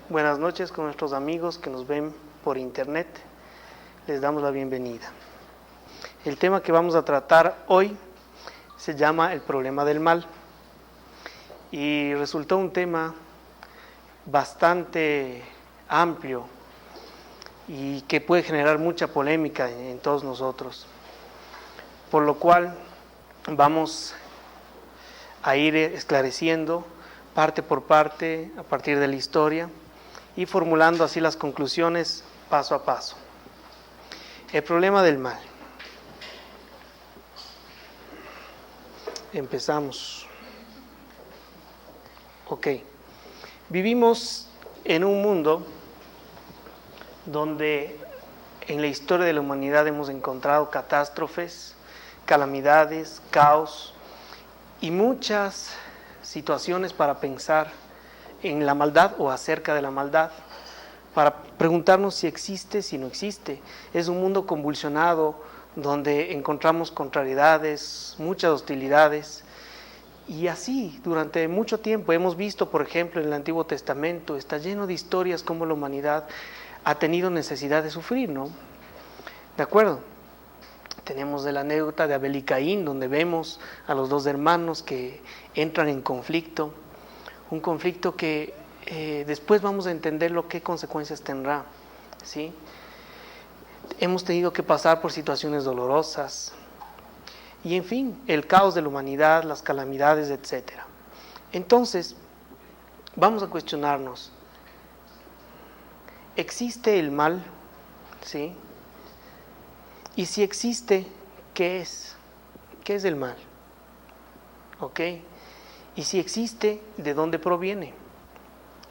Buenas noches con nuestros amigos que nos ven por internet. Les damos la bienvenida. El tema que vamos a tratar hoy se llama el problema del mal. Y resultó un tema bastante amplio y que puede generar mucha polémica en todos nosotros. Por lo cual vamos a ir esclareciendo parte por parte a partir de la historia y formulando así las conclusiones paso a paso. El problema del mal. Empezamos. Ok. Vivimos en un mundo donde en la historia de la humanidad hemos encontrado catástrofes, calamidades, caos y muchas situaciones para pensar en la maldad o acerca de la maldad, para preguntarnos si existe, si no existe. Es un mundo convulsionado donde encontramos contrariedades, muchas hostilidades, y así durante mucho tiempo hemos visto, por ejemplo, en el Antiguo Testamento, está lleno de historias como la humanidad ha tenido necesidad de sufrir, ¿no? ¿De acuerdo? Tenemos la anécdota de Abel y Caín, donde vemos a los dos hermanos que entran en conflicto, un conflicto que después vamos a entender qué consecuencias tendrá, ¿sí? Hemos tenido que pasar por situaciones dolorosas y, en fin, el caos de la humanidad, las calamidades, etc. Entonces, vamos a cuestionarnos, ¿existe el mal? ¿Sí? Y si existe, ¿qué es? ¿Qué es el mal? ¿Ok? Y si existe, ¿de dónde proviene?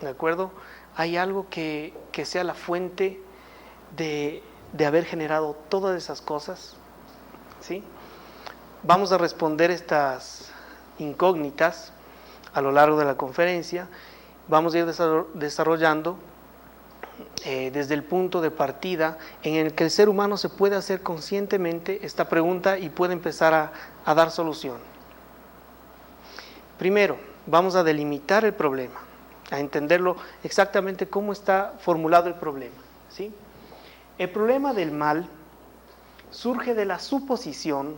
¿De acuerdo? ¿Hay algo que sea la fuente de haber generado todas esas cosas? ¿Sí? Vamos a responder estas incógnitas a lo largo de la conferencia. Vamos a ir desarrollando desde el punto de partida en el que el ser humano se puede hacer conscientemente esta pregunta y puede empezar a dar solución. Primero, vamos a delimitar el problema, a entenderlo exactamente cómo está formulado el problema, ¿sí? El problema del mal surge de la suposición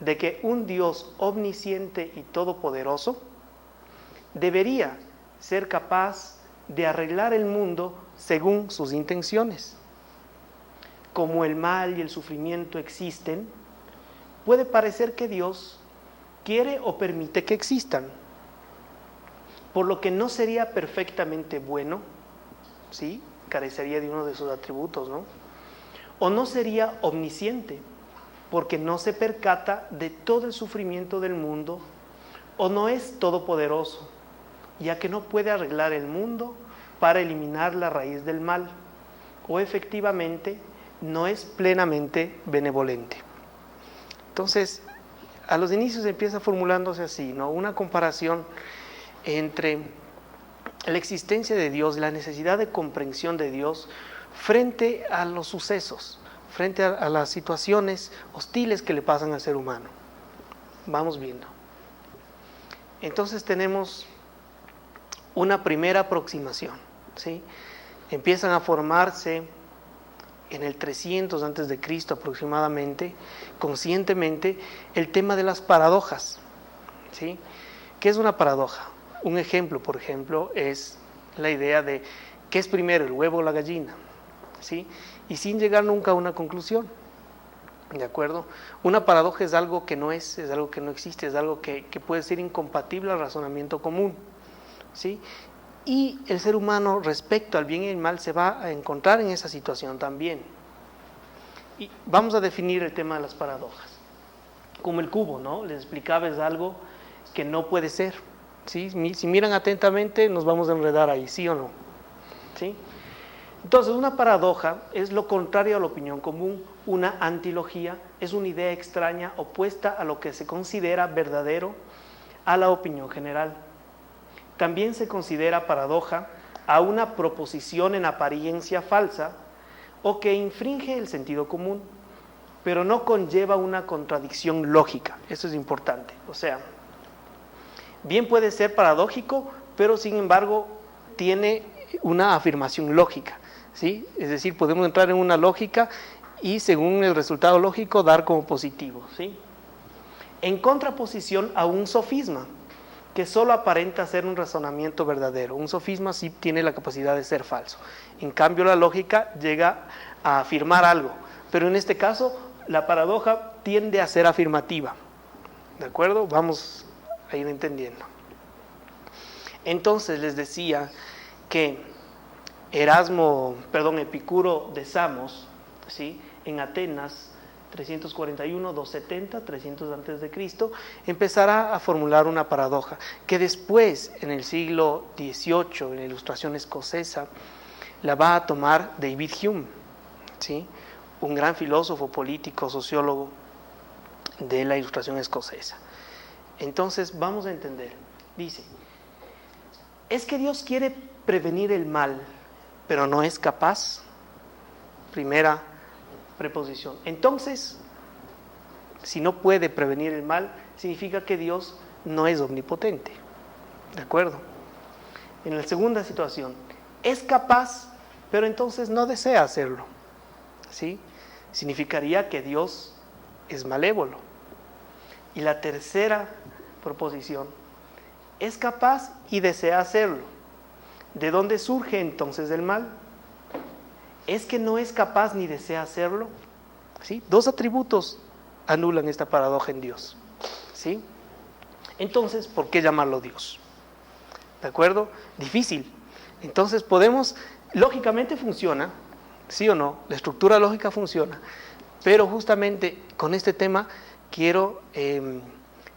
de que un Dios omnisciente y todopoderoso debería ser capaz de arreglar el mundo según sus intenciones. Como el mal y el sufrimiento existen, puede parecer que Dios quiere o permite que existan, por lo que no sería perfectamente bueno, ¿sí? Carecería de uno de sus atributos, ¿no? O no sería omnisciente, porque no se percata de todo el sufrimiento del mundo, o no es todopoderoso, ya que no puede arreglar el mundo para eliminar la raíz del mal, o efectivamente no es plenamente benevolente. Entonces, a los inicios empieza formulándose así, ¿no? Una comparación entre la existencia de Dios, la necesidad de comprensión de Dios frente a los sucesos, frente a las situaciones hostiles que le pasan al ser humano. Vamos viendo. Entonces tenemos una primera aproximación, ¿sí? Empiezan a formarse en el 300 antes de Cristo aproximadamente, conscientemente, el tema de las paradojas, ¿sí? ¿Qué es una paradoja? Un ejemplo, por ejemplo, es la idea de ¿qué es primero, el huevo o la gallina? ¿Sí? Y sin llegar nunca a una conclusión, ¿de acuerdo? Una paradoja es algo que no es algo que no existe, es algo que puede ser incompatible al razonamiento común, ¿sí? Y el ser humano respecto al bien y el mal se va a encontrar en esa situación también. Y vamos a definir el tema de las paradojas. Como el cubo, ¿no? Les explicaba, es algo que no puede ser, ¿sí? Si miran atentamente nos vamos a enredar ahí, ¿sí o no? ¿Sí? Entonces, una paradoja es lo contrario a la opinión común. Una antilogía es una idea extraña opuesta a lo que se considera verdadero a la opinión general. También se considera paradoja a una proposición en apariencia falsa o que infringe el sentido común, pero no conlleva una contradicción lógica. Eso es importante. O sea, bien puede ser paradójico, pero sin embargo tiene una afirmación lógica, ¿sí? Es decir, podemos entrar en una lógica y según el resultado lógico dar como positivo, ¿sí? En contraposición a un sofisma, que solo aparenta ser un razonamiento verdadero. Un sofisma sí tiene la capacidad de ser falso. En cambio, la lógica llega a afirmar algo, pero en este caso, la paradoja tiende a ser afirmativa. ¿De acuerdo? Vamos a ir entendiendo. Entonces les decía que Epicuro de Samos, ¿sí?, en Atenas, 341, 270, 300 antes de Cristo, empezará a formular una paradoja que después, en el siglo XVIII, en la Ilustración escocesa, la va a tomar David Hume, ¿sí?, un gran filósofo, político, sociólogo de la Ilustración escocesa. Entonces, vamos a entender. Dice, es que Dios quiere prevenir el mal, pero no es capaz. Primera preposición. Entonces, si no puede prevenir el mal, significa que Dios no es omnipotente. ¿De acuerdo? En la segunda situación, es capaz, pero entonces no desea hacerlo. ¿Sí? Significaría que Dios es malévolo. Y la tercera proposición, es capaz y desea hacerlo. ¿De dónde surge entonces el mal? ¿Es que no es capaz ni desea hacerlo? ¿Sí? Dos atributos anulan esta paradoja en Dios. ¿Sí? Entonces, ¿por qué llamarlo Dios? ¿De acuerdo? Difícil. Entonces lógicamente funciona, ¿sí o no? La estructura lógica funciona, pero justamente con este tema quiero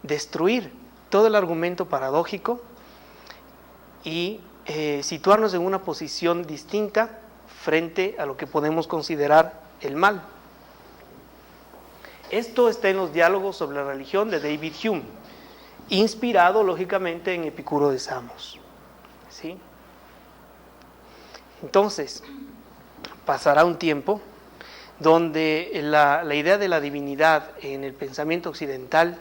destruir todo el argumento paradójico y situarnos en una posición distinta frente a lo que podemos considerar el mal. Esto está en los diálogos sobre la religión de David Hume, inspirado lógicamente en Epicuro de Samos. ¿Sí? Entonces, pasará un tiempo donde la idea de la divinidad en el pensamiento occidental,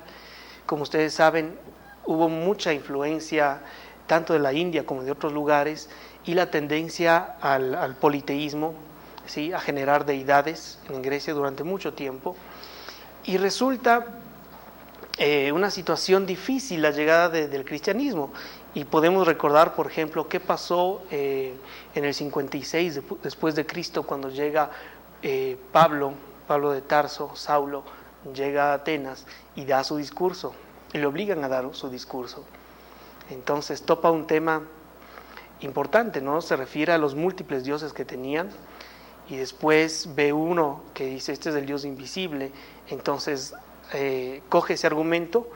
como ustedes saben, hubo mucha influencia tanto de la India como de otros lugares, y la tendencia al politeísmo, ¿sí?, a generar deidades en Grecia durante mucho tiempo. Y resulta una situación difícil la llegada del cristianismo. Y podemos recordar, por ejemplo, qué pasó en el 56 después de Cristo, cuando llega Pablo de Tarso, Saulo, llega a Atenas y da su discurso, y le obligan a dar su discurso. Entonces topa un tema importante, ¿no? Se refiere a los múltiples dioses que tenían, y después ve uno que dice, este es el Dios invisible. Entonces coge ese argumento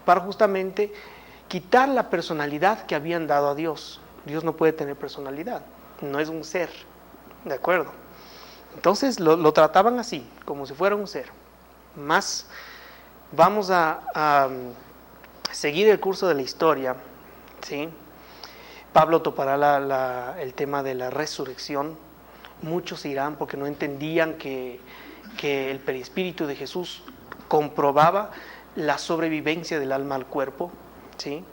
para justamente quitar la personalidad que habían dado a Dios. Dios no puede tener personalidad, no es un ser, ¿de acuerdo? Entonces lo trataban así, como si fuera un ser. Más vamos a seguir el curso de la historia, ¿sí? Pablo topará el tema de la resurrección. Muchos irán porque no entendían que el perispíritu de Jesús comprobaba la sobrevivencia del alma al cuerpo, ¿sí?,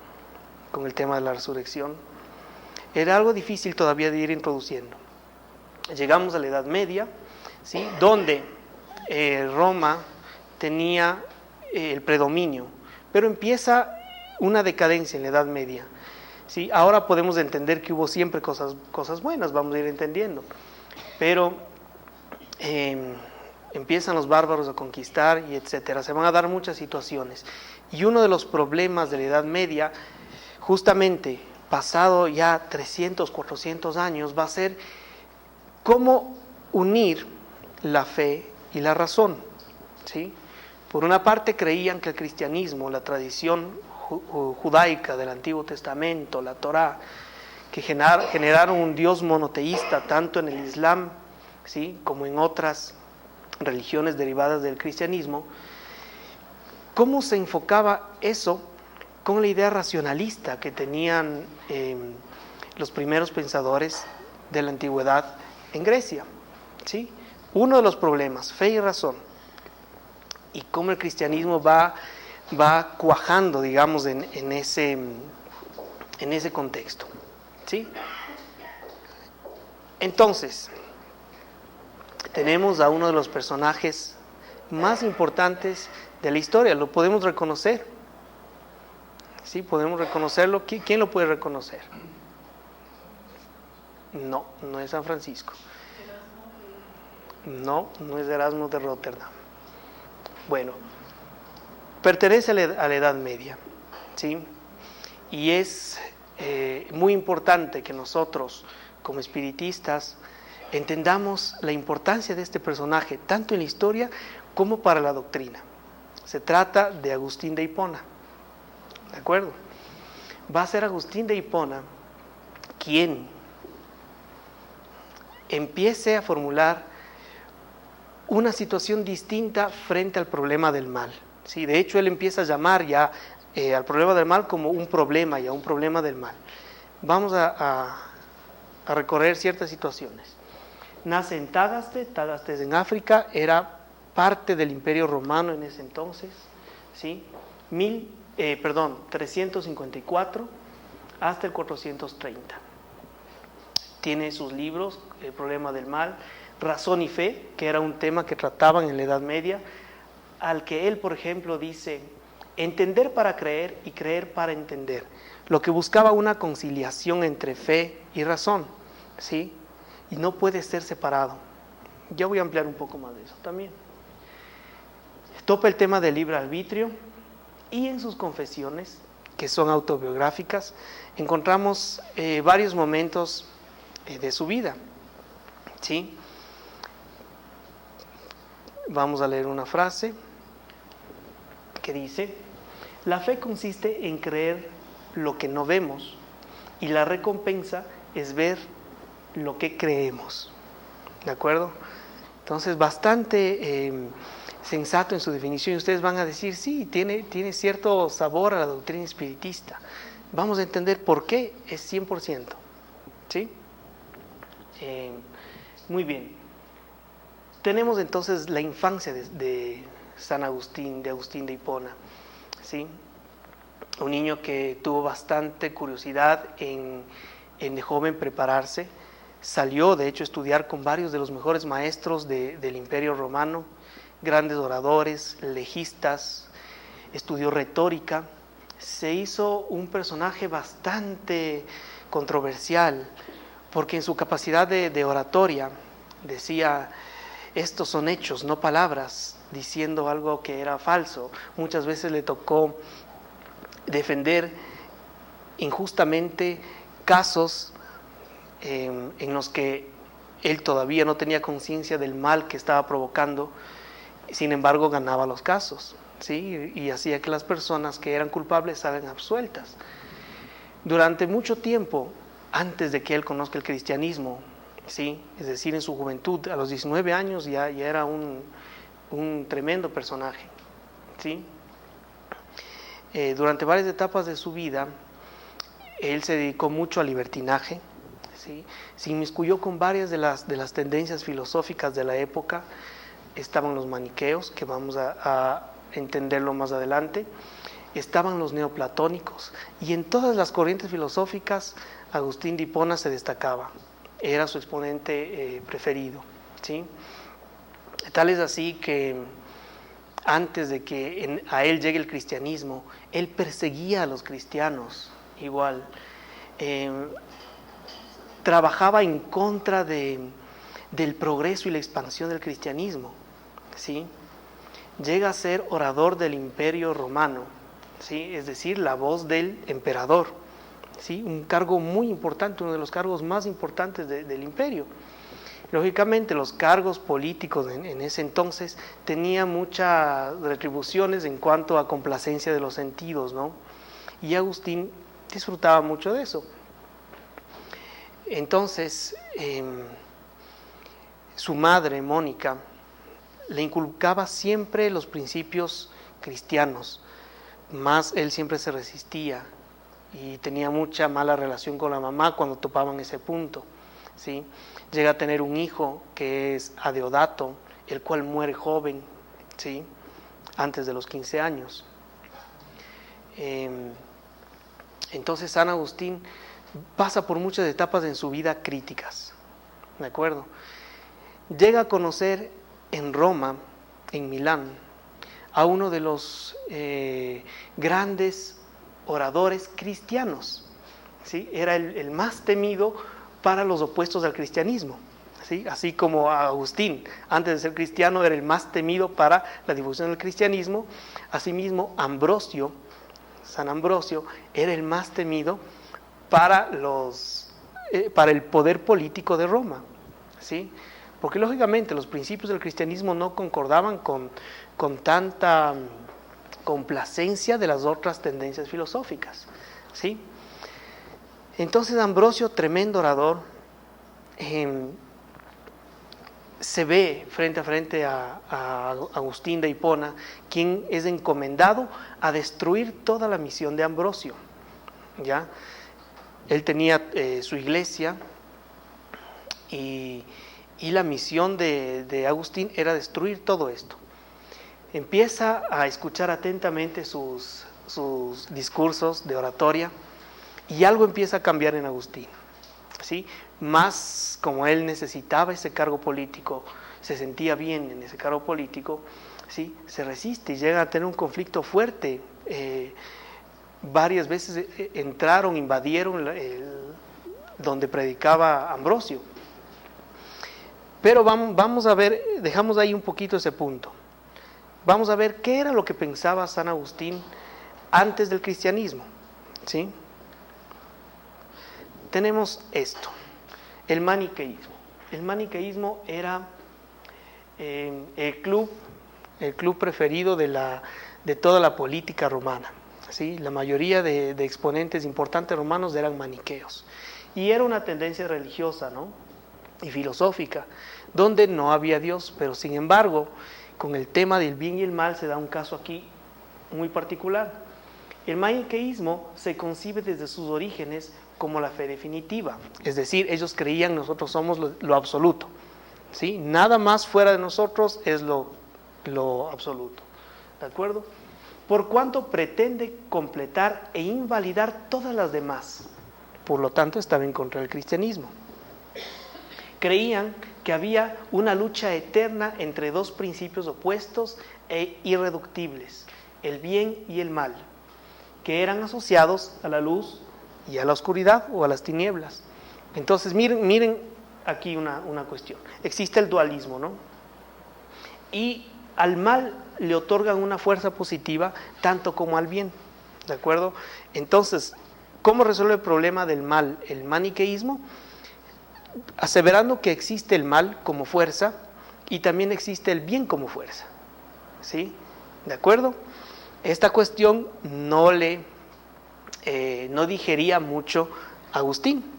con el tema de la resurrección. Era algo difícil todavía de ir introduciendo. Llegamos a la Edad Media, ¿sí?, donde Roma tenía el predominio, pero empieza una decadencia en la Edad Media. ¿Sí? Ahora podemos entender que hubo siempre cosas buenas, vamos a ir entendiendo, pero empiezan los bárbaros a conquistar y etcétera. Se van a dar muchas situaciones, y uno de los problemas de la Edad Media, justamente pasado ya 300, 400 años, va a ser cómo unir la fe y la razón, ¿sí? Por una parte creían que el cristianismo, la tradición judaica del Antiguo Testamento, la Torá, que generaron un Dios monoteísta tanto en el Islam, ¿sí?, como en otras religiones derivadas del cristianismo. ¿Cómo se enfocaba eso con la idea racionalista que tenían los primeros pensadores de la antigüedad en Grecia? ¿Sí? Uno de los problemas, fe y razón, y cómo el cristianismo va cuajando, digamos, en ese contexto, ¿sí? Entonces, tenemos a uno de los personajes más importantes de la historia, lo podemos reconocer. Sí, podemos reconocerlo. ¿Quién lo puede reconocer? No, no es San Francisco. No, no es Erasmo de Rotterdam. Bueno, pertenece a la Edad Media, ¿sí? Y es muy importante que nosotros, como espiritistas, entendamos la importancia de este personaje, tanto en la historia como para la doctrina. Se trata de Agustín de Hipona, ¿de acuerdo? Va a ser Agustín de Hipona quien empiece a formular una situación distinta frente al problema del mal. ¿Sí? De hecho, él empieza a llamar ya al problema del mal como un problema, ya un problema del mal. Vamos a recorrer ciertas situaciones. Nace en Tagaste. Tagaste es en África, era parte del Imperio Romano en ese entonces, ¿sí? 354 hasta el 430. Tiene sus libros, El problema del mal, Razón y Fe, que era un tema que trataban en la Edad Media, al que él, por ejemplo, dice, entender para creer y creer para entender, lo que buscaba una conciliación entre fe y razón, ¿sí? Y no puede ser separado. Ya voy a ampliar un poco más de eso también. Topa el tema del libre arbitrio y en sus confesiones, que son autobiográficas, encontramos varios momentos de su vida, ¿sí? Vamos a leer una frase que dice: la fe consiste en creer lo que no vemos y la recompensa es ver lo que creemos. ¿De acuerdo? Entonces, bastante sensato en su definición. Y ustedes van a decir, sí, tiene cierto sabor a la doctrina espiritista. Vamos a entender por qué es 100%. ¿Sí? Muy bien. Tenemos entonces la infancia de San Agustín, de Agustín de Hipona. ¿Sí? Un niño que tuvo bastante curiosidad en de joven prepararse. Salió, de hecho, a estudiar con varios de los mejores maestros del Imperio Romano, grandes oradores, legistas, estudió retórica, se hizo un personaje bastante controversial, porque en su capacidad de oratoria decía, estos son hechos, no palabras, diciendo algo que era falso. Muchas veces le tocó defender injustamente casos en los que él todavía no tenía conciencia del mal que estaba provocando, sin embargo ganaba los casos, ¿sí? Y hacía que las personas que eran culpables salgan absueltas. Durante mucho tiempo, antes de que él conozca el cristianismo, ¿sí? Es decir, en su juventud, a los 19 años ya era un tremendo personaje, ¿sí? Durante varias etapas de su vida, él se dedicó mucho al libertinaje, ¿sí? Se inmiscuyó con varias de las tendencias filosóficas de la época. Estaban los maniqueos, que vamos a entenderlo más adelante, estaban los neoplatónicos, y en todas las corrientes filosóficas Agustín de Hipona se destacaba, era su exponente preferido, ¿sí? Tal es así que antes de que a él llegue el cristianismo, él perseguía a los cristianos igual, trabajaba en contra del progreso y la expansión del cristianismo, ¿sí? Llega a ser orador del Imperio Romano, ¿sí? Es decir, la voz del emperador, ¿sí? Un cargo muy importante, uno de los cargos más importantes del imperio. Lógicamente, los cargos políticos en ese entonces tenían muchas retribuciones en cuanto a complacencia de los sentidos, ¿no? Y Agustín disfrutaba mucho de eso. Entonces, su madre, Mónica, le inculcaba siempre los principios cristianos, más él siempre se resistía y tenía mucha mala relación con la mamá cuando topaban ese punto, ¿sí? Llega a tener un hijo que es Adeodato, el cual muere joven, ¿sí? Antes de los 15 años. Entonces San Agustín pasa por muchas etapas en su vida críticas, ¿de acuerdo? Llega a conocer en Roma, en Milán, a uno de los grandes oradores cristianos, ¿sí? Era el más temido para los opuestos al cristianismo, ¿sí? Así como Agustín, antes de ser cristiano, era el más temido para la difusión del cristianismo. Asimismo, Ambrosio, San Ambrosio, era el más temido para el poder político de Roma, ¿sí? Porque lógicamente los principios del cristianismo no concordaban con tanta complacencia de las otras tendencias filosóficas, ¿sí? Entonces Ambrosio, tremendo orador, se ve frente a frente a Agustín de Hipona, quien es encomendado a destruir toda la misión de Ambrosio, ¿ya? Él tenía su iglesia y la misión de Agustín era destruir todo esto. Empieza a escuchar atentamente sus discursos de oratoria y algo empieza a cambiar en Agustín, ¿sí? Más como él necesitaba ese cargo político, se sentía bien en ese cargo político, ¿sí? Se resiste y llega a tener un conflicto fuerte. Varias veces invadieron donde predicaba Ambrosio. Pero vamos a ver, dejamos ahí un poquito ese punto. Vamos a ver qué era lo que pensaba San Agustín antes del cristianismo, ¿sí? Tenemos esto, el maniqueísmo. El maniqueísmo era el club preferido de toda la política romana, ¿sí? La mayoría de exponentes importantes romanos eran maniqueos. Y era una tendencia religiosa, ¿no? Y filosófica, donde no había Dios, pero sin embargo, con el tema del bien y el mal se da un caso aquí muy particular. El maniqueísmo se concibe desde sus orígenes como la fe definitiva, es decir, ellos creían nosotros somos lo absoluto, ¿sí? Nada más fuera de nosotros es lo absoluto, ¿de acuerdo? Por cuanto pretende completar e invalidar todas las demás, por lo tanto estaba en contra del cristianismo. Creían que había una lucha eterna entre dos principios opuestos e irreductibles, el bien y el mal, que eran asociados a la luz y a la oscuridad o a las tinieblas. Entonces miren aquí una cuestión. Existe el dualismo, ¿no? Y al mal le otorgan una fuerza positiva tanto como al bien, ¿de acuerdo? Entonces, ¿cómo resuelve el problema del mal el maniqueísmo? Aseverando que existe el mal como fuerza y también existe el bien como fuerza, ¿sí? ¿De acuerdo? Esta cuestión no digería mucho Agustín.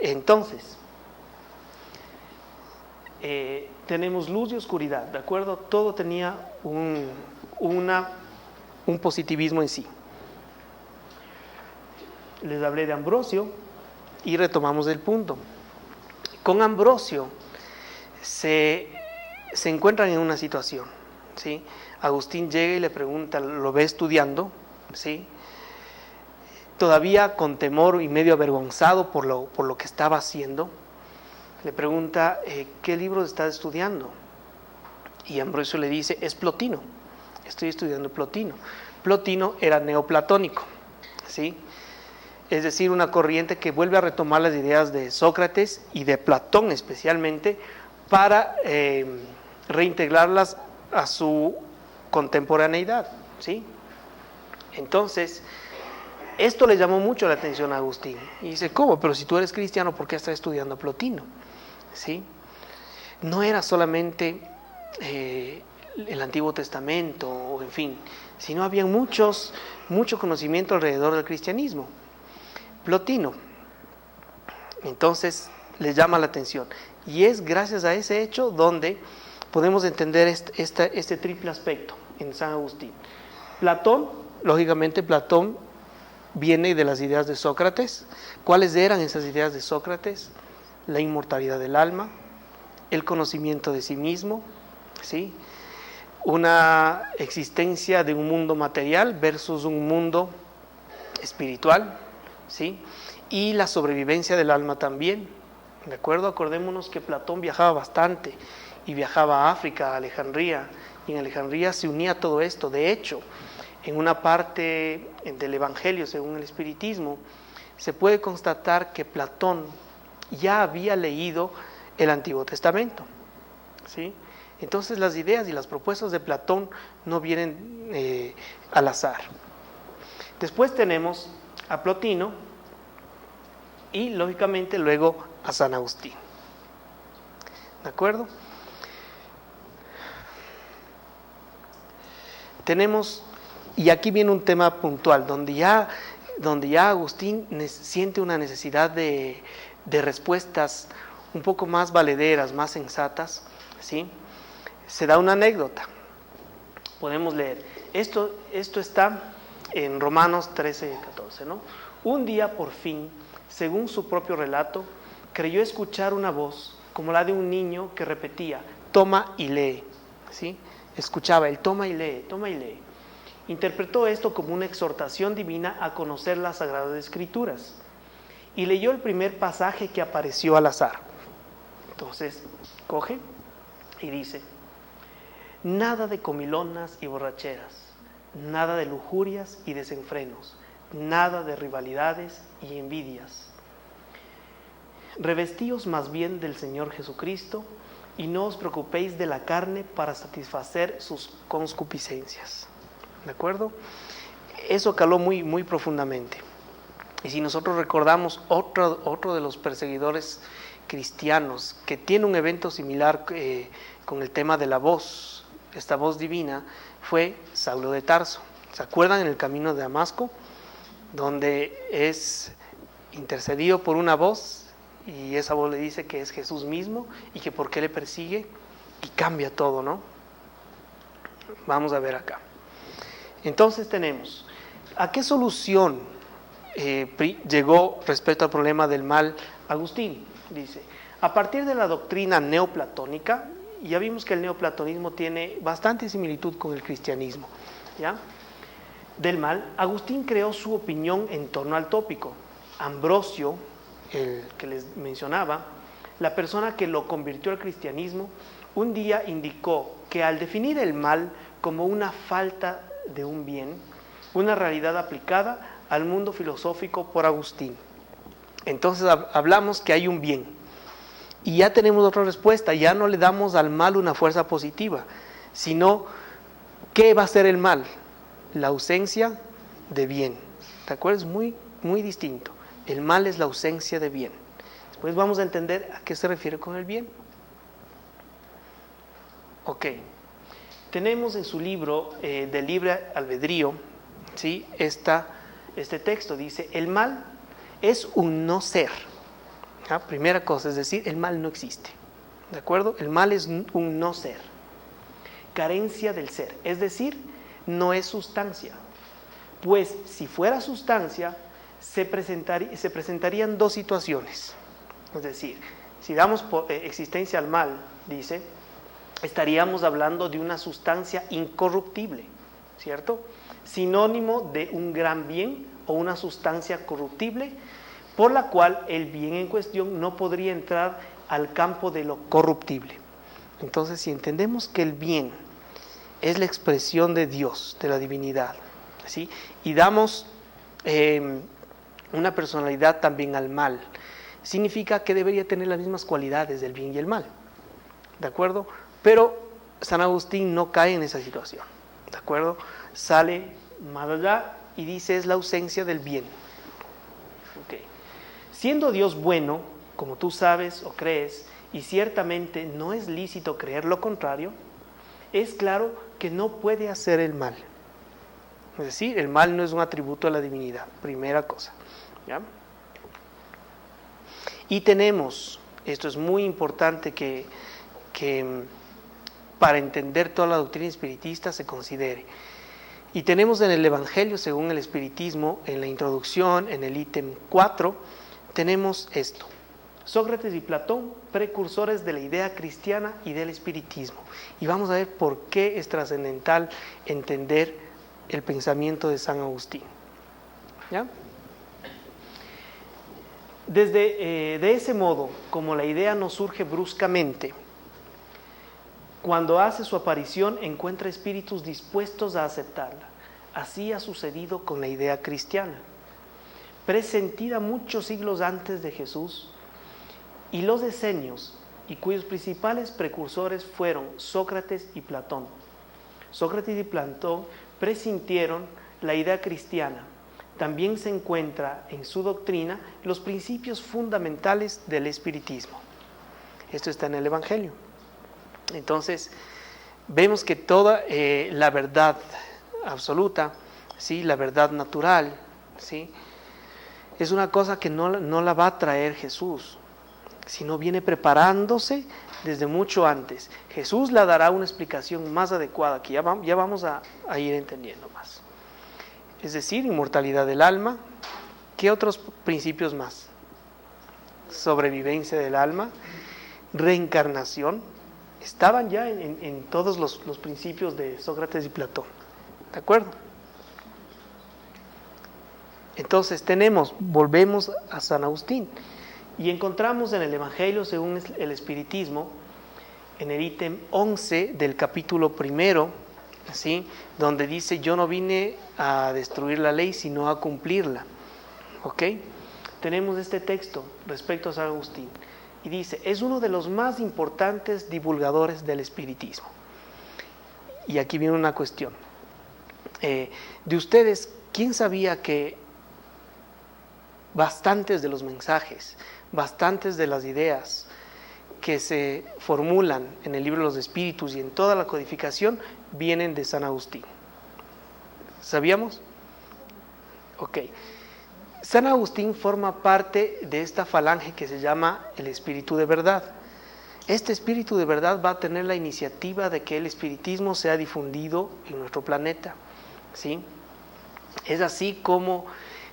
Entonces, tenemos luz y oscuridad, ¿de acuerdo? Todo tenía un positivismo en sí. Les hablé de Ambrosio y retomamos el punto. Con Ambrosio se encuentran en una situación, ¿sí? Agustín llega y le pregunta, lo ve estudiando, ¿sí? Todavía con temor y medio avergonzado por lo que estaba haciendo, le pregunta, ¿qué libro estás estudiando? Y Ambrosio le dice, es Plotino, estoy estudiando Plotino. Plotino era neoplatónico, ¿sí? Es decir, una corriente que vuelve a retomar las ideas de Sócrates y de Platón especialmente para reintegrarlas a su contemporaneidad, ¿sí? Entonces, esto le llamó mucho la atención a Agustín. Y dice, ¿cómo? Pero si tú eres cristiano, ¿por qué estás estudiando a Plotino? ¿Sí? No era solamente el Antiguo Testamento, o en fin, sino había mucho conocimiento alrededor del cristianismo. Plotino, entonces, les llama la atención. Y es gracias a ese hecho donde podemos entender este triple aspecto en San Agustín. Platón, lógicamente Platón viene de las ideas de Sócrates. ¿Cuáles eran esas ideas de Sócrates? La inmortalidad del alma, el conocimiento de sí mismo, ¿sí? Una existencia de un mundo material versus un mundo espiritual, ¿sí? Y la sobrevivencia del alma también, ¿De acuerdo? Acordémonos que Platón viajaba bastante y viajaba a África, a Alejandría, y en Alejandría se unía todo esto. De hecho, en una parte del Evangelio, según el Espiritismo, se puede constatar que Platón ya había leído el Antiguo Testamento, ¿sí? Entonces las ideas y las propuestas de Platón no vienen al azar. Después tenemos a Plotino y lógicamente luego a San Agustín. ¿De acuerdo? Tenemos, y aquí viene un tema puntual, donde ya Agustín siente una necesidad de respuestas un poco más valederas, más sensatas, ¿sí? Se da una anécdota. Podemos leer. Esto está en Romanos 13, 14, ¿no? Un día, por fin, según su propio relato, creyó escuchar una voz como la de un niño que repetía, toma y lee, ¿sí? Escuchaba el toma y lee, toma y lee. Interpretó esto como una exhortación divina a conocer las Sagradas Escrituras y leyó el primer pasaje que apareció al azar. Entonces, coge y dice, nada de comilonas y borracheras, nada de lujurias y desenfrenos, nada de rivalidades y envidias. Revestíos más bien del Señor Jesucristo y no os preocupéis de la carne para satisfacer sus concupiscencias. ¿De acuerdo? Eso caló muy, muy profundamente. Y si nosotros recordamos otro de los perseguidores cristianos que tiene un evento similar con el tema de la voz, esta voz divina, fue Saulo de Tarso. ¿Se acuerdan en el camino de Damasco? Donde es intercedido por una voz y esa voz le dice que es Jesús mismo y que por qué le persigue y cambia todo, ¿no? Vamos a ver acá. Entonces tenemos, ¿a qué solución llegó respecto al problema del mal Agustín? Dice, a partir de la doctrina neoplatónica, ya vimos que el neoplatonismo tiene bastante similitud con el cristianismo, ¿ya? Del mal, Agustín creó su opinión en torno al tópico. Ambrosio, el que les mencionaba, la persona que lo convirtió al cristianismo, un día indicó que al definir el mal como una falta de un bien, una realidad aplicada al mundo filosófico por Agustín. Entonces hablamos que hay un bien y ya tenemos otra respuesta, ya no le damos al mal una fuerza positiva, sino ¿qué va a ser el mal? La ausencia de bien. ¿De acuerdo? Es muy, muy distinto. El mal es la ausencia de bien. Después vamos a entender a qué se refiere con el bien. Ok. Tenemos en su libro del libre albedrío, ¿sí? Este texto dice, el mal es un no ser. ¿Ya? Primera cosa, es decir, el mal no existe. ¿De acuerdo? El mal es un no ser. Carencia del ser, es decir, no es sustancia. Pues si fuera sustancia, se presentarían dos situaciones. Es decir, si damos existencia al mal, dice, estaríamos hablando de una sustancia incorruptible, ¿cierto? Sinónimo de un gran bien o una sustancia corruptible, por la cual el bien en cuestión no podría entrar al campo de lo corruptible. Entonces, si entendemos que el bien es la expresión de Dios, de la divinidad, ¿sí? Y damos una personalidad también al mal, significa que debería tener las mismas cualidades del bien y el mal, ¿de acuerdo? Pero San Agustín no cae en esa situación, ¿de acuerdo? Sale más allá y dice es la ausencia del bien. Okay. Siendo Dios bueno, como tú sabes o crees, y ciertamente no es lícito creer lo contrario, es claro que no puede hacer el mal. Es decir, el mal no es un atributo de la divinidad, primera cosa, ¿ya? Y tenemos, esto es muy importante que para entender toda la doctrina espiritista se considere. Y tenemos en el Evangelio, según el espiritismo, en la introducción, en el ítem 4, tenemos esto. Sócrates y Platón, precursores de la idea cristiana y del espiritismo. Y vamos a ver por qué es trascendental entender el pensamiento de San Agustín. ¿Ya? de ese modo, como la idea no surge bruscamente, cuando hace su aparición encuentra espíritus dispuestos a aceptarla. Así ha sucedido con la idea cristiana, presentida muchos siglos antes de Jesús, y los esenios, y cuyos principales precursores fueron Sócrates y Platón. Sócrates y Platón presintieron la idea cristiana. También se encuentra en su doctrina los principios fundamentales del espiritismo. Esto está en el Evangelio. Entonces, vemos que toda la verdad absoluta, ¿sí?, la verdad natural, ¿sí?, es una cosa que no la va a traer Jesús, sino viene preparándose desde mucho antes. Jesús la dará una explicación más adecuada, que ya vamos a ir entendiendo más. Es decir, inmortalidad del alma. ¿Qué otros principios más? Sobrevivencia del alma, reencarnación. Estaban ya en todos los principios de Sócrates y Platón. ¿De acuerdo? Entonces volvemos a San Agustín, y encontramos en el Evangelio según el Espiritismo, en el ítem 11 del capítulo 1, ¿sí?, donde dice: yo no vine a destruir la ley, sino a cumplirla. ¿Ok? Tenemos este texto respecto a San Agustín, y dice: es uno de los más importantes divulgadores del espiritismo. Y aquí viene una cuestión. De ustedes, ¿quién sabía que bastantes de los mensajes, bastantes de las ideas que se formulan en el libro de los Espíritus y en toda la codificación vienen de San Agustín? ¿Sabíamos? Ok. San Agustín forma parte de esta falange que se llama el Espíritu de Verdad. Este Espíritu de Verdad va a tener la iniciativa de que el espiritismo sea difundido en nuestro planeta, ¿sí? Es así como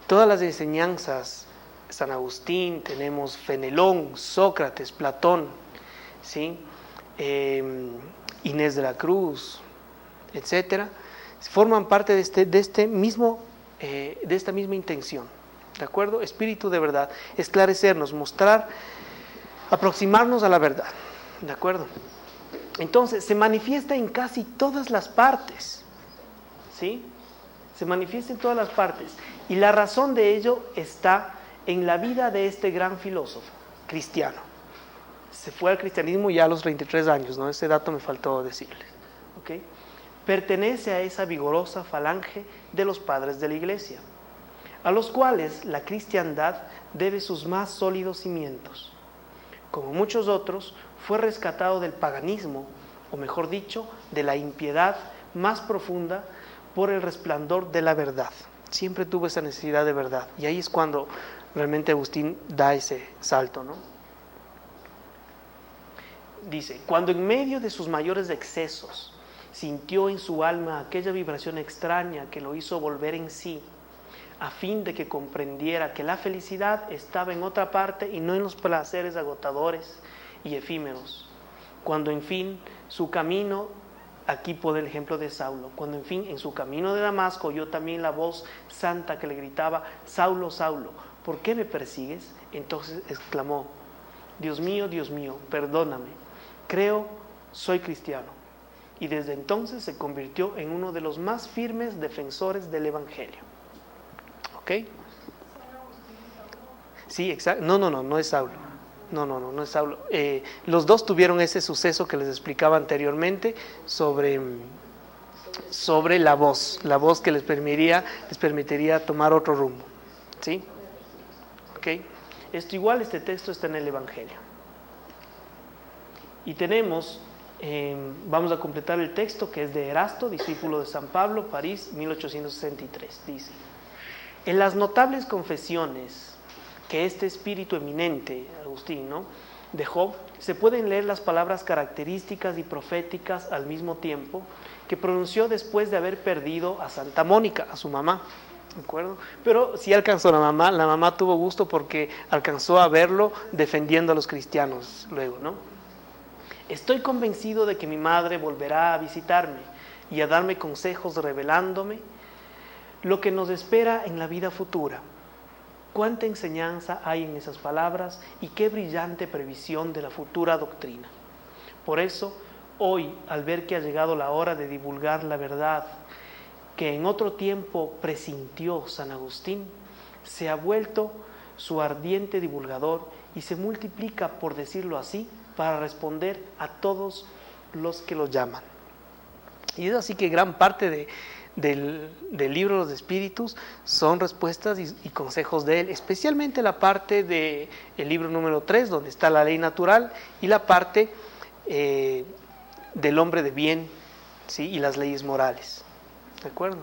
todas las enseñanzas, San Agustín, tenemos Fenelón, Sócrates, Platón, ¿sí?, Inés de la Cruz, etcétera, forman parte de esta misma intención. ¿De acuerdo? Espíritu de verdad, esclarecernos, mostrar, aproximarnos a la verdad. ¿De acuerdo? Entonces, se manifiesta en casi todas las partes, ¿sí? Se manifiesta en todas las partes. Y la razón de ello está en la vida de este gran filósofo cristiano. Se fue al cristianismo ya a los 33 años, ¿no? Ese dato me faltó decirles. ¿Ok? Pertenece a esa vigorosa falange de los padres de la Iglesia, a los cuales la cristiandad debe sus más sólidos cimientos. Como muchos otros, fue rescatado del paganismo, o mejor dicho, de la impiedad más profunda, por el resplandor de la verdad. Siempre tuvo esa necesidad de verdad, y ahí es cuando realmente Agustín da ese salto, ¿no? Dice: cuando en medio de sus mayores excesos sintió en su alma aquella vibración extraña que lo hizo volver en sí, a fin de que comprendiera que la felicidad estaba en otra parte y no en los placeres agotadores y efímeros. Cuando en fin su camino, aquí pone el ejemplo de Saulo, cuando en fin en su camino de Damasco oyó también la voz santa que le gritaba: Saulo, Saulo, ¿por qué me persigues? Entonces exclamó: Dios mío, perdóname, creo, soy cristiano. Y desde entonces se convirtió en uno de los más firmes defensores del Evangelio. ¿Ok? Sí, exacto. No es Saulo. No es Saulo. Los dos tuvieron ese suceso que les explicaba anteriormente sobre la voz que les permitiría tomar otro rumbo. ¿Sí? ¿Ok? Este texto está en el Evangelio. Y tenemos, vamos a completar el texto, que es de Erasto, discípulo de San Pablo, París, 1863. Dice: en las notables confesiones que este espíritu eminente, Agustín, ¿no?, dejó, se pueden leer las palabras características y proféticas al mismo tiempo que pronunció después de haber perdido a Santa Mónica, a su mamá. ¿De acuerdo? Pero sí alcanzó la mamá tuvo gusto porque alcanzó a verlo defendiendo a los cristianos luego, ¿no? Estoy convencido de que mi madre volverá a visitarme y a darme consejos revelándome lo que nos espera en la vida futura. Cuánta enseñanza hay en esas palabras y qué brillante previsión de la futura doctrina. Por eso, hoy, al ver que ha llegado la hora de divulgar la verdad que en otro tiempo presintió San Agustín, se ha vuelto su ardiente divulgador y se multiplica, por decirlo así, para responder a todos los que lo llaman. Y es así que gran parte del libro de los Espíritus son respuestas y consejos de él, especialmente la parte del libro número 3, donde está la ley natural, y la parte del hombre de bien, ¿sí? Y las leyes morales. ¿De acuerdo?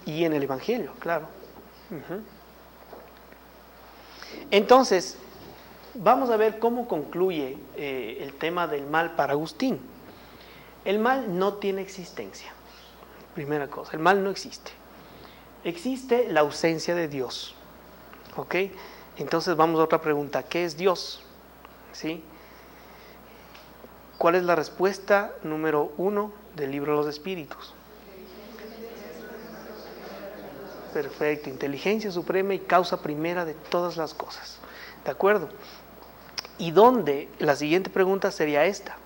Y en el Evangelio, claro. Uh-huh. Entonces, vamos a ver cómo concluye el tema del mal para Agustín. El mal no tiene existencia. Primera cosa, el mal no existe. Existe la ausencia de Dios. ¿Ok? Entonces vamos a otra pregunta. ¿Qué es Dios? ¿Sí? ¿Cuál es la respuesta número 1 del libro de los Espíritus? Perfecto, inteligencia suprema y causa primera de todas las cosas. ¿De acuerdo? ¿Y dónde? La siguiente pregunta sería esta.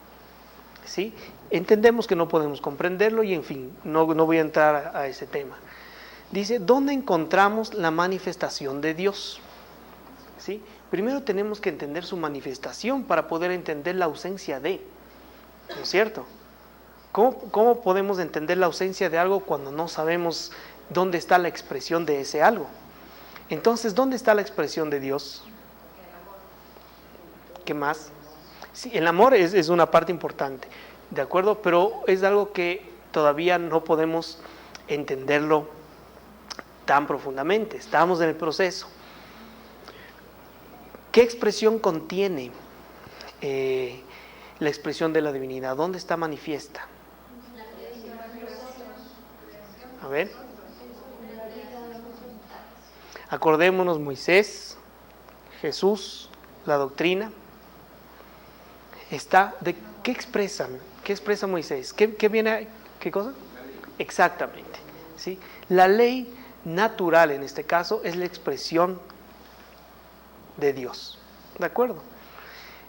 ¿Sí? Entendemos que no podemos comprenderlo y en fin, no voy a entrar a ese tema. Dice, ¿dónde encontramos la manifestación de Dios? ¿Sí? Primero tenemos que entender su manifestación para poder entender la ausencia de, ¿no es cierto? ¿Cómo podemos entender la ausencia de algo cuando no sabemos dónde está la expresión de ese algo? Entonces, ¿dónde está la expresión de Dios? ¿Qué más? Sí, el amor es una parte importante, ¿de acuerdo? Pero es algo que todavía no podemos entenderlo tan profundamente. Estamos en el proceso. ¿Qué expresión contiene la expresión de la divinidad? ¿Dónde está manifiesta? A ver. Acordémonos, Moisés, Jesús, la doctrina. ¿Qué expresan? ¿Qué expresa Moisés? ¿Qué viene? ¿Qué cosa? Exactamente. ¿Sí? La ley natural en este caso es la expresión de Dios. ¿De acuerdo?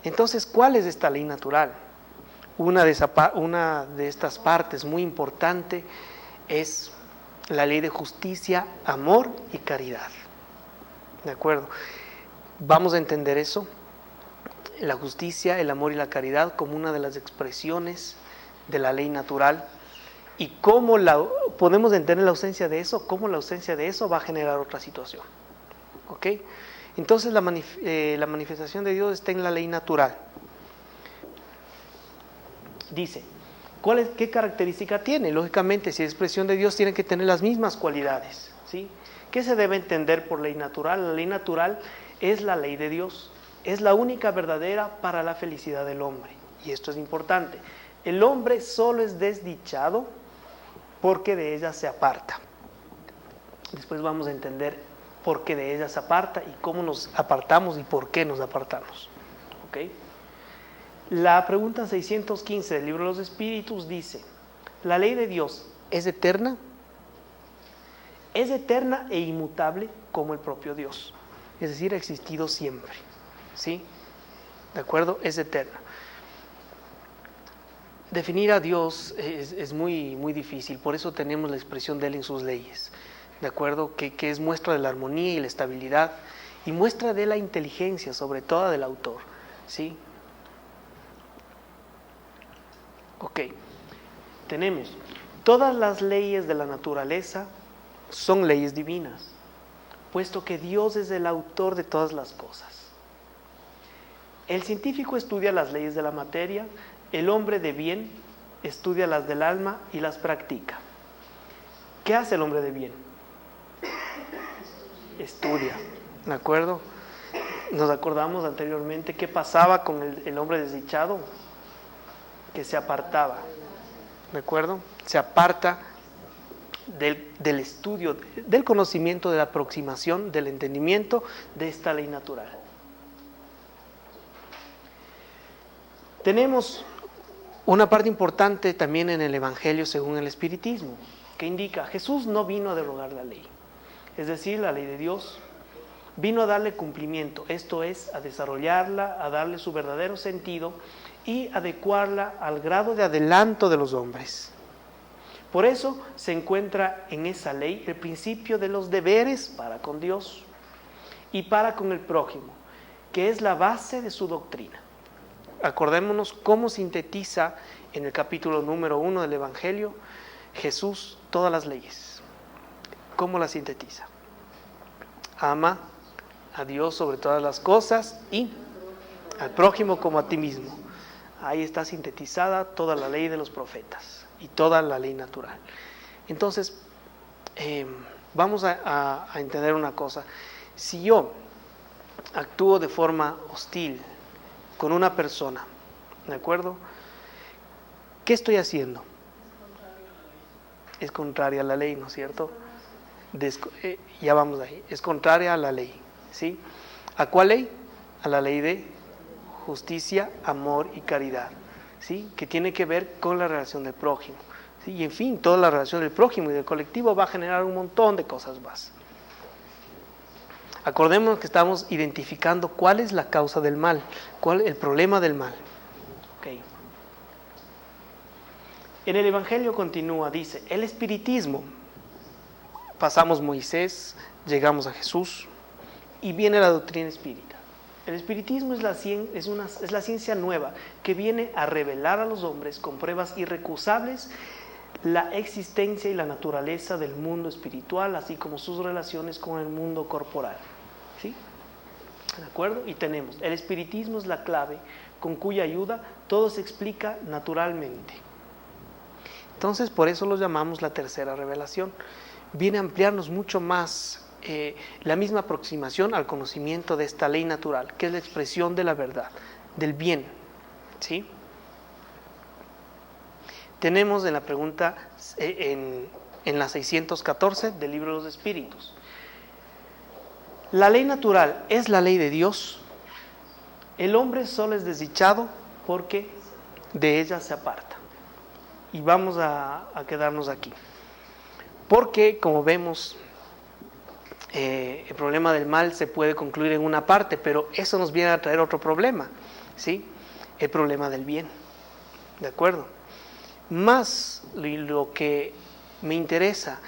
Entonces, ¿cuál es esta ley natural? Una de estas partes muy importante es la ley de justicia, amor y caridad. ¿De acuerdo? Vamos a entender eso. La justicia, el amor y la caridad como una de las expresiones de la ley natural y cómo podemos entender la ausencia de eso, cómo la ausencia de eso va a generar otra situación. ¿Ok? Entonces la manifestación de Dios está en la ley natural. Dice, ¿qué característica tiene? Lógicamente, si es expresión de Dios, tiene que tener las mismas cualidades. ¿Sí? ¿Qué se debe entender por ley natural? La ley natural es la ley de Dios. Es la única verdadera para la felicidad del hombre. Y esto es importante. El hombre solo es desdichado porque de ella se aparta. Después vamos a entender por qué de ella se aparta y cómo nos apartamos y por qué nos apartamos. ¿Ok? La pregunta 615 del libro de los Espíritus dice, ¿la ley de Dios es eterna? Es eterna e inmutable como el propio Dios. Es decir, ha existido siempre. ¿Sí? ¿De acuerdo? Es eterna. Definir a Dios es muy, muy difícil, por eso tenemos la expresión de Él en sus leyes, ¿de acuerdo? Que es muestra de la armonía y la estabilidad y muestra de la inteligencia, sobre todo del autor, ¿sí? Ok, tenemos, todas las leyes de la naturaleza son leyes divinas, puesto que Dios es el autor de todas las cosas. El científico estudia las leyes de la materia, el hombre de bien estudia las del alma y las practica. ¿Qué hace el hombre de bien? Estudia, ¿de acuerdo? Nos acordamos anteriormente qué pasaba con el hombre desdichado, que se apartaba, ¿de acuerdo? Se aparta del estudio, del conocimiento, de la aproximación, del entendimiento de esta ley natural. Tenemos una parte importante también en el Evangelio según el Espiritismo, que indica, Jesús no vino a derogar la ley, es decir, la ley de Dios, vino a darle cumplimiento, esto es, a desarrollarla, a darle su verdadero sentido y adecuarla al grado de adelanto de los hombres. Por eso se encuentra en esa ley el principio de los deberes para con Dios y para con el prójimo, que es la base de su doctrina. Acordémonos cómo sintetiza en el capítulo número 1 del Evangelio Jesús todas las leyes. ¿Cómo las sintetiza? Ama a Dios sobre todas las cosas y al prójimo como a ti mismo. Ahí está sintetizada toda la ley de los profetas y toda la ley natural. Entonces, vamos a entender una cosa. Si yo actúo de forma hostil con una persona, ¿de acuerdo? ¿Qué estoy haciendo? Es contraria a la ley, ¿no es cierto? Ya vamos ahí. Es contraria a la ley, ¿sí? ¿A cuál ley? A la ley de justicia, amor y caridad, ¿sí? Que tiene que ver con la relación del prójimo, ¿sí? Y en fin, toda la relación del prójimo y del colectivo va a generar un montón de cosas más. Acordémonos que estamos identificando cuál es la causa del mal, cuál es el problema del mal. Okay. En el Evangelio continúa, dice, el espiritismo, pasamos Moisés, llegamos a Jesús y viene la doctrina espírita. El espiritismo es la ciencia nueva que viene a revelar a los hombres con pruebas irrecusables la existencia y la naturaleza del mundo espiritual, así como sus relaciones con el mundo corporal. ¿Sí? ¿De acuerdo? Y tenemos, el espiritismo es la clave con cuya ayuda todo se explica naturalmente. Entonces, por eso lo llamamos la tercera revelación. Viene a ampliarnos mucho más la misma aproximación al conocimiento de esta ley natural, que es la expresión de la verdad, del bien. ¿Sí? Tenemos en la pregunta, en la 614 del Libro de los Espíritus. La ley natural es la ley de Dios. El hombre solo es desdichado porque de ella se aparta. Y vamos a quedarnos aquí. Porque, como vemos, el problema del mal se puede concluir en una parte, pero eso nos viene a traer otro problema, ¿sí? El problema del bien. ¿De acuerdo? Más lo que me interesa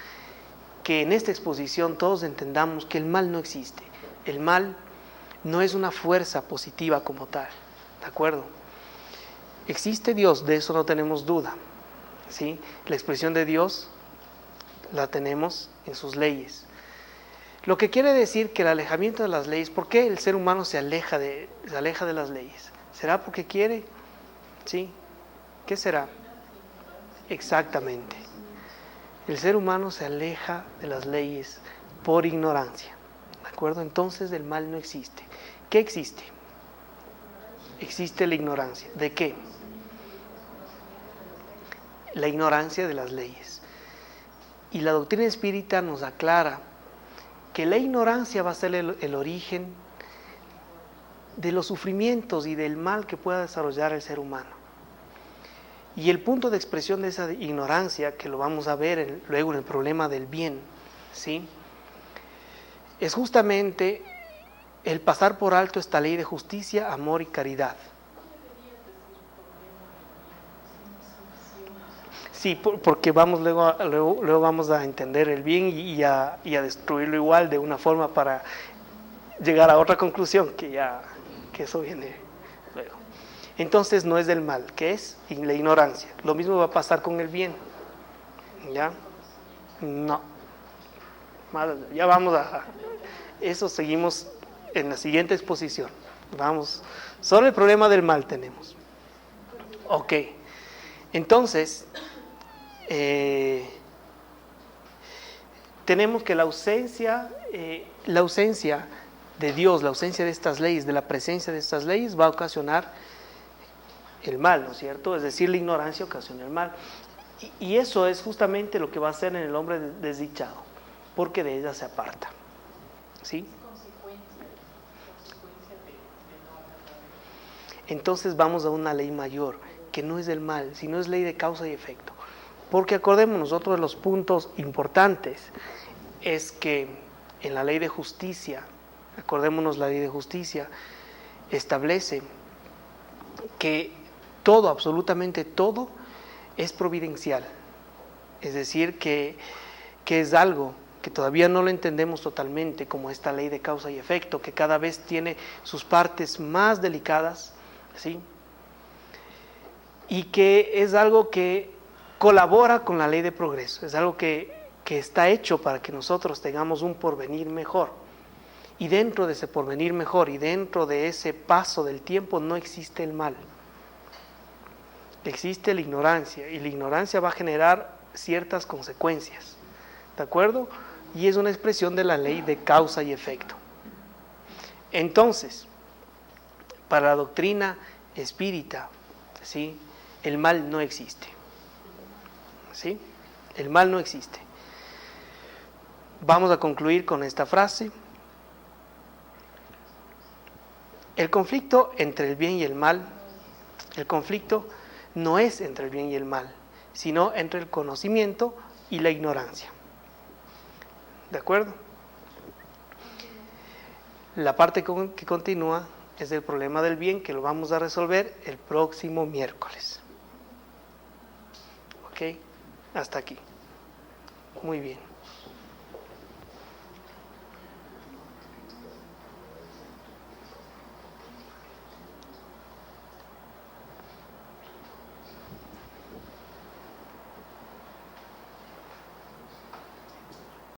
que en esta exposición todos entendamos que el mal no existe. El mal no es una fuerza positiva como tal, ¿de acuerdo? Existe Dios, de eso no tenemos duda, ¿sí? La expresión de Dios la tenemos en sus leyes. Lo que quiere decir que el alejamiento de las leyes, ¿por qué el ser humano se aleja de las leyes? ¿Será porque quiere? ¿Sí? ¿Qué será? Exactamente. El ser humano se aleja de las leyes por ignorancia, ¿de acuerdo? Entonces el mal no existe. ¿Qué existe? Existe la ignorancia. ¿De qué? La ignorancia de las leyes. Y la doctrina espírita nos aclara que la ignorancia va a ser el origen de los sufrimientos y del mal que pueda desarrollar el ser humano. Y el punto de expresión de esa ignorancia, que lo vamos a ver luego en el problema del bien, ¿sí? Es justamente el pasar por alto esta ley de justicia, amor y caridad. Sí, porque luego vamos a entender el bien y a destruirlo igual de una forma para llegar a otra conclusión, que eso viene luego. Entonces no es del mal, ¿qué es? La ignorancia. Lo mismo va a pasar con el bien. ¿Ya? No. Ya vamos a... Eso seguimos en la siguiente exposición. Vamos. Solo el problema del mal tenemos. Ok. Entonces, tenemos que la ausencia de Dios, la ausencia de estas leyes, de la presencia de estas leyes, va a ocasionar el mal, ¿no es cierto? Es decir, la ignorancia ocasiona el mal. Y eso es justamente lo que va a hacer en el hombre desdichado, porque de ella se aparta. ¿Sí? Entonces vamos a una ley mayor, que no es del mal, sino es ley de causa y efecto. Porque acordémonos, otro de los puntos importantes es que en la ley de justicia Acordémonos, la ley de justicia establece que todo, absolutamente todo, es providencial. Es decir, que es algo que todavía no lo entendemos totalmente, como esta ley de causa y efecto, que cada vez tiene sus partes más delicadas, ¿sí? Y que es algo que colabora con la ley de progreso, es algo que está hecho para que nosotros tengamos un porvenir mejor. Y dentro de ese porvenir mejor y dentro de ese paso del tiempo no existe el mal. Existe la ignorancia, y la ignorancia va a generar ciertas consecuencias, ¿de acuerdo? Y es una expresión de la ley de causa y efecto. Entonces, para la doctrina espírita, ¿sí?, el mal no existe, ¿sí? El mal no existe. Vamos a concluir con esta frase. El conflicto entre el bien y el mal, el conflicto no es entre el bien y el mal, sino entre el conocimiento y la ignorancia. ¿De acuerdo? La parte que continúa es el problema del bien, que lo vamos a resolver el próximo miércoles. ¿Ok? Hasta aquí. Muy bien.